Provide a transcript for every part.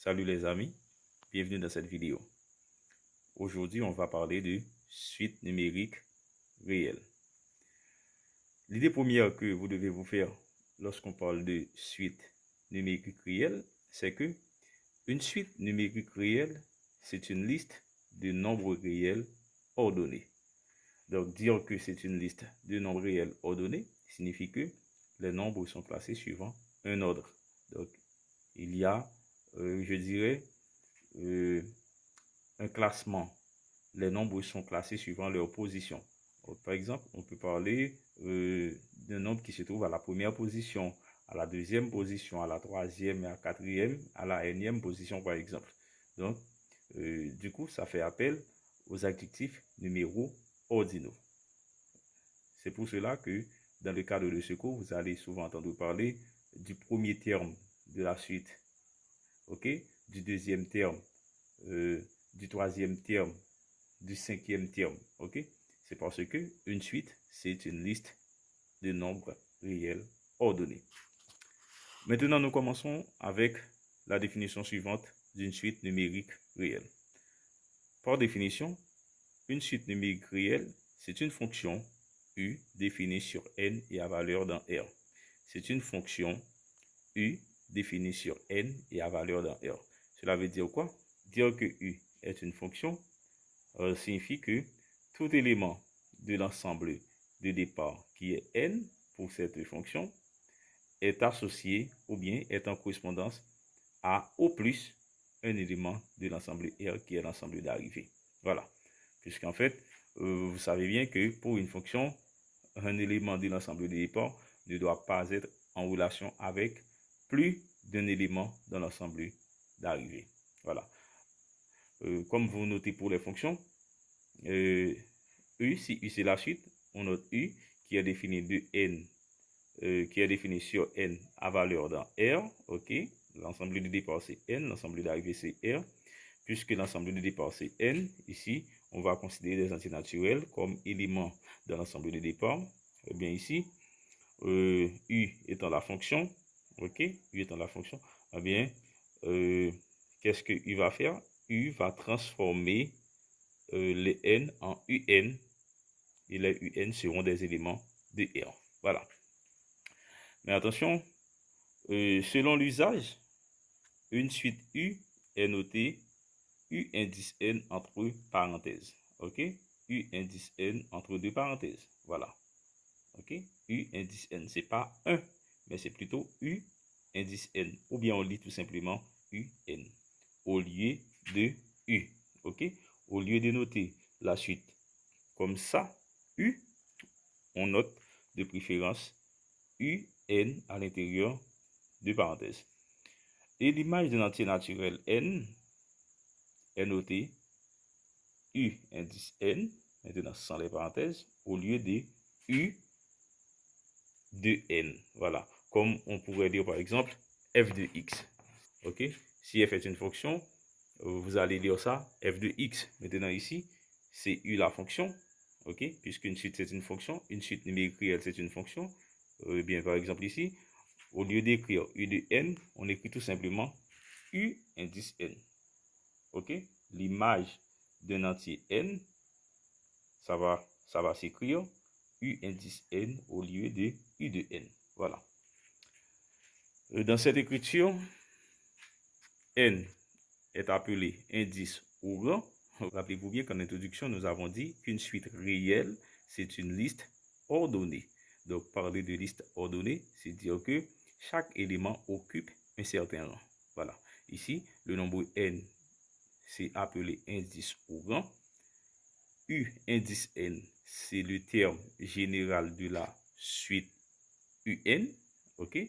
Salut les amis, bienvenue dans cette vidéo. Aujourd'hui, on va parler de suite numérique réelle. L'idée première que vous devez vous faire lorsqu'on parle de suite numérique réelle, c'est que une suite numérique réelle, c'est une liste de nombres réels ordonnés. Donc, dire que c'est une liste de nombres réels ordonnés signifie que les nombres sont classés suivant un ordre. Donc, il y a, je dirais, un classement. Les nombres sont classés suivant leur position. Donc, par exemple, on peut parler d'un nombre qui se trouve à la première position, à la deuxième position, à la troisième, à la quatrième, à la énième position, par exemple. Donc, du coup, ça fait appel aux adjectifs numéros ordinaux. C'est pour cela que dans le cadre de ce cours, vous allez souvent entendre parler du premier terme de la suite, ok, du deuxième terme, du troisième terme, du cinquième terme, ok. C'est parce que une suite, c'est une liste de nombres réels ordonnés. Maintenant, nous commençons avec la définition suivante d'une suite numérique réelle. Par définition, une suite numérique réelle, c'est une fonction U définie sur N et à valeur dans R. C'est une fonction U définie sur N et à valeur dans R. Cela veut dire quoi? Dire que U est une fonction signifie que tout élément de l'ensemble de départ qui est N pour cette fonction est associé ou bien est en correspondance à au plus un élément de l'ensemble R qui est l'ensemble d'arrivée. Voilà. Puisqu'en fait, vous savez bien que pour une fonction, un élément de l'ensemble de départ ne doit pas être en relation avec plus d'un élément dans l'ensemble d'arrivée. Voilà. Comme vous notez pour les fonctions, U, si U c'est la suite, on note U qui est défini de N, qui est défini sur N à valeur dans R, ok. L'ensemble de départ c'est N, l'ensemble d'arrivée c'est R. Puisque l'ensemble de départ c'est N, ici, on va considérer les entiers naturels comme éléments dans l'ensemble de départ. Eh bien ici, U étant la fonction, ok, U étant la fonction, eh bien, qu'est-ce que U va faire? U va transformer les N en UN, et les UN seront des éléments de R. Voilà. Mais attention, selon l'usage, une suite U est notée U indice N entre parenthèses. Ok? U indice N entre deux parenthèses. Voilà. Ok? U indice N. C'est pas 1, mais c'est plutôt U indice N. Ou bien on lit tout simplement UN au lieu de U. Ok? Au lieu de noter la suite comme ça, U, on note de préférence UN à l'intérieur de parenthèses. Et l'image d'un entier naturel N est notée U indice N, maintenant sans les parenthèses, au lieu de U de N. Voilà. Comme on pourrait dire par exemple f de x. Ok. Si f est une fonction, vous allez lire ça f de x. Maintenant ici, c'est U la fonction. Ok. Puisqu'une suite c'est une fonction, une suite numérique réelle c'est une fonction. Bien par exemple ici, au lieu d'écrire U de N, on écrit tout simplement U indice N. Ok. L'image d'un entier N, ça va s'écrire U indice N au lieu de U de N. Voilà. Dans cette écriture, N est appelé indice ou rang. Rappelez-vous bien qu'en introduction, nous avons dit qu'une suite réelle, c'est une liste ordonnée. Donc, parler de liste ordonnée, c'est dire que chaque élément occupe un certain rang. Voilà. Ici, le nombre N, c'est appelé indice ou rang. U indice N, c'est le terme général de la suite UN. Ok?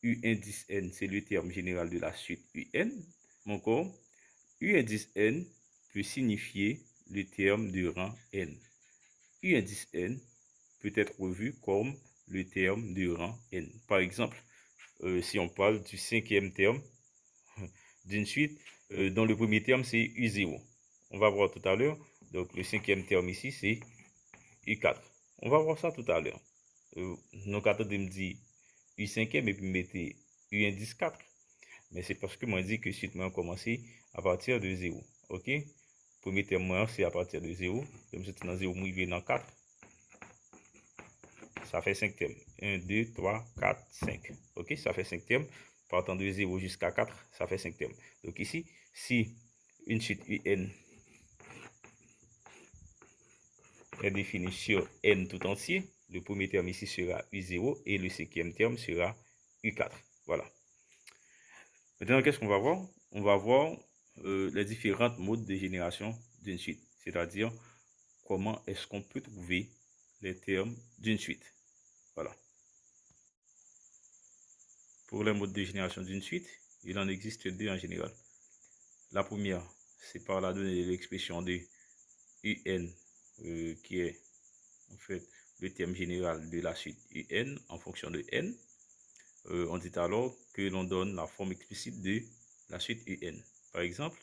U indice N, c'est le terme général de la suite UN. Encore, U indice N peut signifier le terme de rang N. U indice N peut être vu comme le terme de rang N. Par exemple, si on parle du cinquième terme d'une suite, dont le premier terme c'est U0. On va voir tout à l'heure. Donc, le cinquième terme ici, c'est U4. On va voir ça tout à l'heure. Nous, quand on me dit U5e et puis mettez U indice 4. Mais c'est parce que moi dit que suite moi commencer à partir de 0. OK? Premier terme moi c'est à partir de 0. Comme c'est dans 0, moi dans 4. Ça fait 5 termes. 1, 2, 3, 4, 5. OK? Ça fait 5 termes. Partant de 0 jusqu'à 4, ça fait 5 termes. Donc ici, si une suite UN est définie sur N tout entier, le premier terme ici sera U0 et le cinquième terme sera U4. Voilà. Maintenant, qu'est-ce qu'on va voir? On va voir les différents modes de génération d'une suite. C'est-à-dire, comment est-ce qu'on peut trouver les termes d'une suite. Voilà. Pour les modes de génération d'une suite, il en existe deux en général. La première, c'est par la donnée de l'expression de UN, qui est en fait le terme général de la suite UN en fonction de N. On dit alors que l'on donne la forme explicite de la suite UN. Par exemple,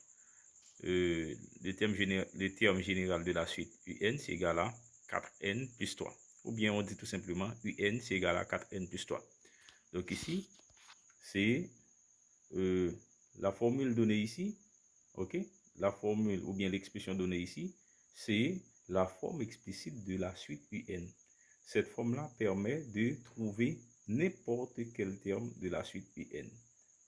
le terme général de la suite UN, c'est égal à 4N plus 3. Ou bien on dit tout simplement UN, c'est égal à 4N plus 3. Donc ici, c'est la formule donnée ici, ok? La formule ou bien l'expression donnée ici, c'est la forme explicite de la suite UN. Cette forme-là permet de trouver n'importe quel terme de la suite UN.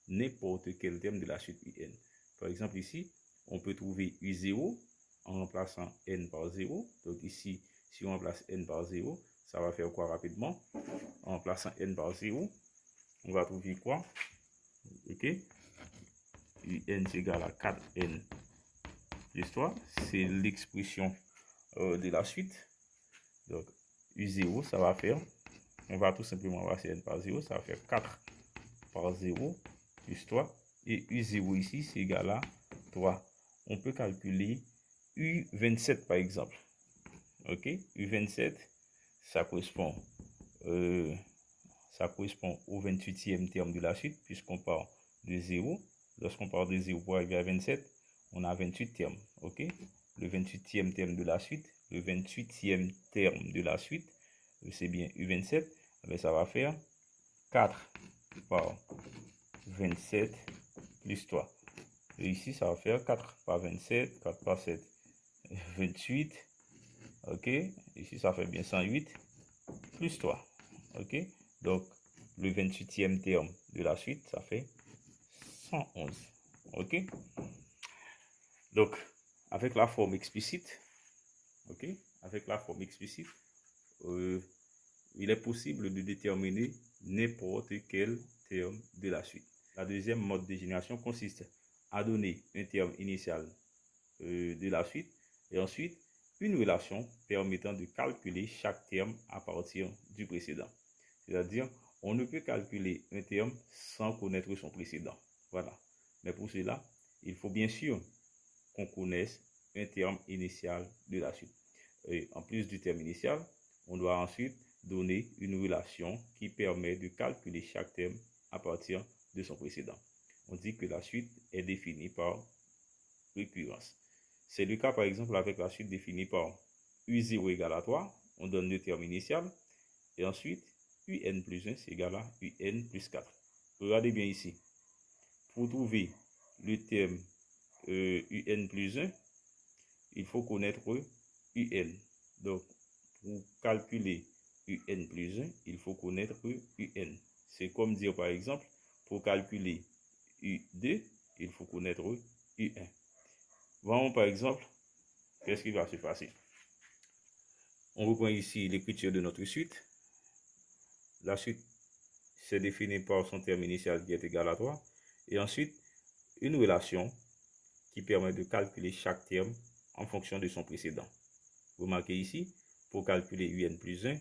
N'importe quel terme de la suite UN. Par exemple ici, on peut trouver U0 en remplaçant N par 0. Donc ici, si on remplace N par 0, ça va faire quoi rapidement? En remplaçant N par 0, on va trouver quoi? Ok? UN c'est égal à 4N plus 3. C'est l'expression de la suite. Donc, U0, ça va faire, on va tout simplement remplacer N par 0, ça va faire 4 par 0 plus 3. Et U0 ici, c'est égal à 3. On peut calculer U27 par exemple. Ok? U27, ça correspond au 28e terme de la suite, puisqu'on part de 0. Lorsqu'on part de 0 pour arriver à 27, on a 28 termes. Ok? Le 28e terme de la suite, le 28e terme de la suite, c'est bien U27, mais ça va faire 4 par 27 plus 3. Et ici, ça va faire 4 par 27, 4 par 7, 28. Ok? Ici, ça fait bien 108 plus 3. Ok? Donc, le 28e terme de la suite, ça fait 111. Ok? Donc, avec la forme explicite, ok? Avec la forme explicite, il est possible de déterminer n'importe quel terme de la suite. La deuxième mode de génération consiste à donner un terme initial de la suite et ensuite une relation permettant de calculer chaque terme à partir du précédent. C'est-à-dire, on ne peut calculer un terme sans connaître son précédent. Voilà. Mais pour cela, il faut bien sûr qu'on connaisse un terme initial de la suite. Et en plus du terme initial, on doit ensuite donner une relation qui permet de calculer chaque terme à partir de son précédent. On dit que la suite est définie par récurrence. C'est le cas par exemple avec la suite définie par U0 égale à 3, on donne le terme initial, et ensuite UN plus 1 c'est égal à UN plus 4. Regardez bien ici. Pour trouver le terme UN plus 1, il faut connaître UN. Donc, pour calculer UN plus 1, il faut connaître UN. C'est comme dire par exemple, pour calculer U2, il faut connaître U1. Voyons par exemple, qu'est-ce qui va se passer? On reprend ici l'écriture de notre suite. La suite c'est défini par son terme initial qui est égal à 3. Et ensuite, une relation qui permet de calculer chaque terme en fonction de son précédent. Remarquez ici, pour calculer UN plus 1,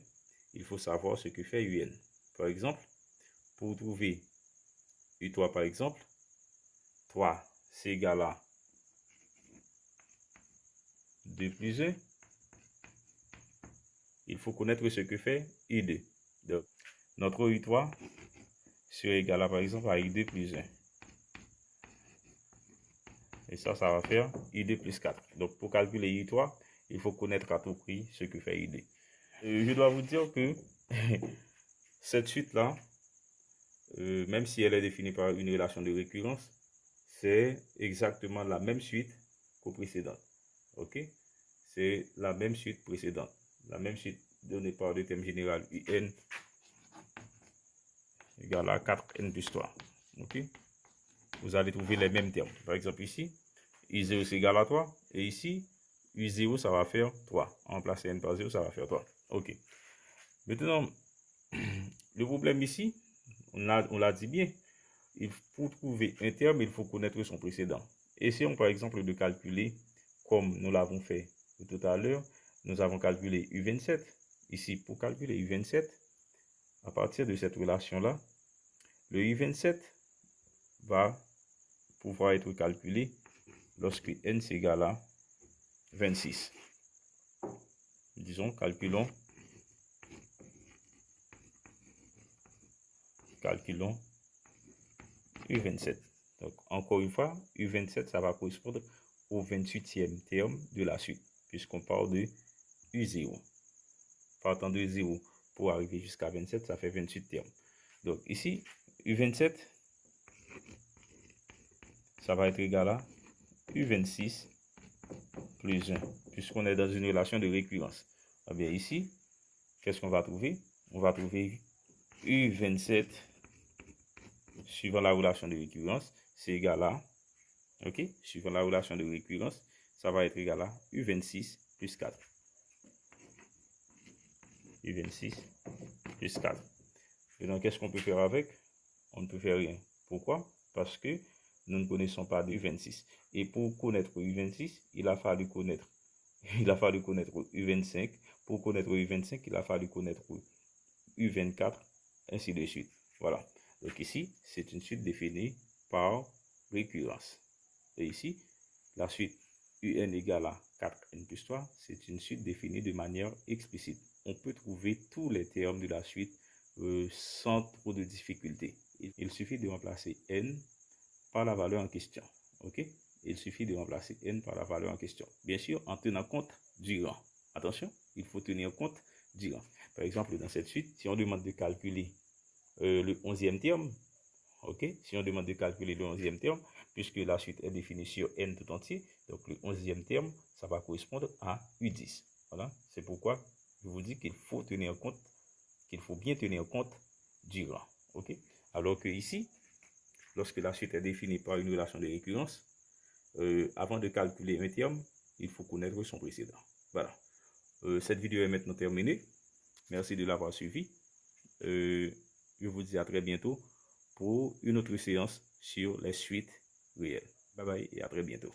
il faut savoir ce que fait UN. Par exemple, pour trouver U3 par exemple, 3 c'est égal à 2 plus 1. Il faut connaître ce que fait U2. Donc, notre U3 serait égal à par exemple à U2 plus 1. Et ça va faire U2 plus 4. Donc, pour calculer U3, il faut connaître à tout prix ce que fait U2. Je dois vous dire que cette suite-là, même si elle est définie par une relation de récurrence, c'est exactement la même suite qu'au précédent. Ok? C'est la même suite précédente. La même suite donnée par le terme général UN égale à 4n plus 3. Ok? Vous allez trouver les mêmes termes. Par exemple, ici, U0 c'est égal à 3. Et ici, U0, ça va faire 3. Remplacer n par 0, ça va faire 3. Ok. Maintenant, le problème ici, on l'a dit bien, pour trouver un terme, il faut connaître son précédent. Essayons par exemple de calculer, comme nous l'avons fait tout à l'heure, nous avons calculé U27. Ici, pour calculer U27, à partir de cette relation-là, le U27 va pouvoir être calculé lorsque n c'est égal à 26. Disons, calculons U27. Donc, encore une fois, U27, ça va correspondre au 28e terme de la suite, puisqu'on parle de U0. Partant de 0 pour arriver jusqu'à 27, ça fait 28 termes. Donc, ici, U27, ça va être égal à U26 plus 1, puisqu'on est dans une relation de récurrence. Eh bien, ici, qu'est-ce qu'on va trouver? On va trouver U27 suivant la relation de récurrence, c'est égal à, ok, suivant la relation de récurrence, ça va être égal à U26 plus 4. U26 plus 4. Et donc, qu'est-ce qu'on peut faire avec? On ne peut faire rien. Pourquoi? Parce que nous ne connaissons pas U26. Et pour connaître U26, il a fallu connaître U25. Pour connaître U25, il a fallu connaître U24, ainsi de suite. Voilà. Donc ici, c'est une suite définie par récurrence. Et ici, la suite UN égale à 4n plus 3, c'est une suite définie de manière explicite. On peut trouver tous les termes de la suite sans trop de difficultés. Il suffit de remplacer n par la valeur en question. Ok? Il suffit de remplacer n par la valeur en question. Bien sûr, en tenant compte du rang. Attention, il faut tenir compte du rang. Par exemple, dans cette suite, si on demande de calculer le 11e terme, ok? Si on demande de calculer le 11e terme, puisque la suite est définie sur n tout entier, donc le 11e terme, ça va correspondre à U10. Voilà, c'est pourquoi je vous dis qu'il faut tenir compte, qu'il faut bien tenir compte du rang. Ok? Alors que ici, lorsque la suite est définie par une relation de récurrence, avant de calculer un terme, il faut connaître son précédent. Voilà. Cette vidéo est maintenant terminée. Merci de l'avoir suivi. Je vous dis à très bientôt pour une autre séance sur les suites réelles. Bye bye et à très bientôt.